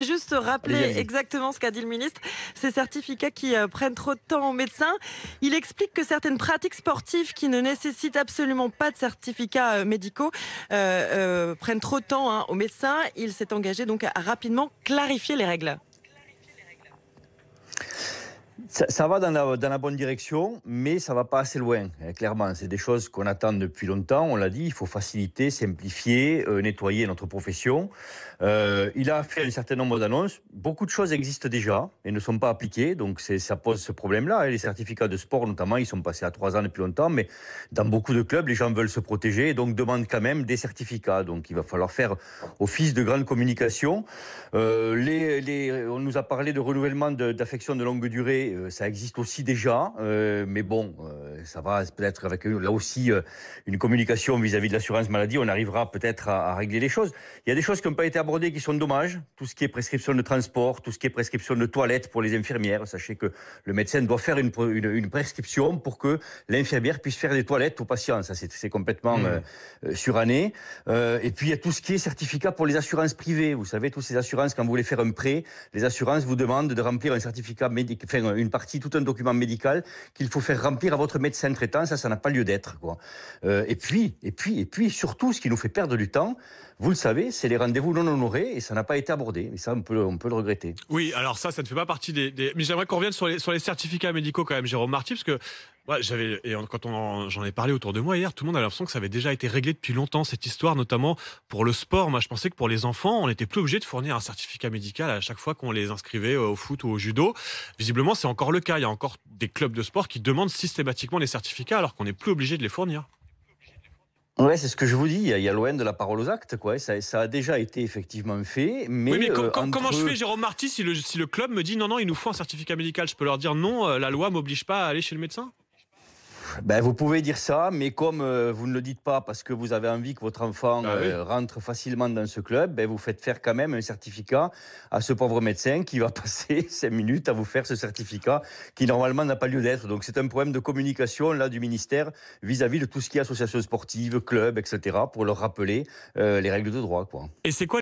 Juste Allez-y, rappeler allez-y. exactement ce qu'a dit le ministre, ces certificats qui prennent trop de temps aux médecins. Il explique que certaines pratiques sportives qui ne nécessitent absolument pas de certificats médicaux prennent trop de temps aux médecins. Il s'est engagé donc à rapidement clarifier les règles. Ça va dans la bonne direction, mais ça va pas assez loin, clairement. C'est des choses qu'on attend depuis longtemps. On l'a dit, il faut faciliter, simplifier, nettoyer notre profession. Il a fait un certain nombre d'annonces. Beaucoup de choses existent déjà et ne sont pas appliquées, donc ça pose ce problème-là, hein. Les certificats de sport, notamment, ils sont passés à 3 ans depuis longtemps, mais dans beaucoup de clubs, les gens veulent se protéger et donc demandent quand même des certificats. Donc il va falloir faire office de grande communication. On nous a parlé de renouvellement d'affection de longue durée. Ça existe aussi déjà, mais bon, ça va peut-être avec là aussi une communication vis-à-vis de l'assurance maladie. On arrivera peut-être à régler les choses. Il y a des choses qui n'ont pas été abordées qui sont dommages. Tout ce qui est prescription de transport, tout ce qui est prescription de toilettes pour les infirmières. Sachez que le médecin doit faire une prescription pour que l'infirmière puisse faire des toilettes aux patients. Ça, c'est complètement suranné. Et puis, il y a tout ce qui est certificat pour les assurances privées. Vous savez, toutes ces assurances, quand vous voulez faire un prêt, les assurances vous demandent de remplir un certificat médical, enfin, une partie, tout un document médical qu'il faut faire remplir à votre médecin traitant. Ça n'a pas lieu d'être, quoi. Et puis, surtout, ce qui nous fait perdre du temps, vous le savez, c'est les rendez-vous non honorés et ça n'a pas été abordé. Et ça, on peut le regretter. Oui, alors ça ne fait pas partie Mais j'aimerais qu'on revienne sur les certificats médicaux quand même, Jérôme Marty, parce que ouais, j'en ai parlé autour de moi hier, tout le monde a l'impression que ça avait déjà été réglé depuis longtemps, cette histoire, notamment pour le sport. Moi, je pensais que pour les enfants, on n'était plus obligé de fournir un certificat médical à chaque fois qu'on les inscrivait au foot ou au judo. Visiblement, c'est encore le cas. Il y a encore des clubs de sport qui demandent systématiquement les certificats alors qu'on n'est plus obligé de les fournir. Ouais, c'est ce que je vous dis. Il y a loin de la parole aux actes, quoi. Ça a déjà été effectivement fait, Oui, mais mais comment je entre fais, Jérôme Marty, si le club me dit non, non, il nous faut un certificat médical? Je peux leur dire non, la loi m'oblige pas à aller chez le médecin? ben, vous pouvez dire ça, mais comme vous ne le dites pas parce que vous avez envie que votre enfant Bah oui. rentre facilement dans ce club, ben, vous faites faire quand même un certificat à ce pauvre médecin qui va passer 5 minutes à vous faire ce certificat qui normalement n'a pas lieu d'être. Donc c'est un problème de communication là du ministère vis-à-vis de tout ce qui est association sportive, club, etc. pour leur rappeler les règles de droit, quoi. Et c'est quoi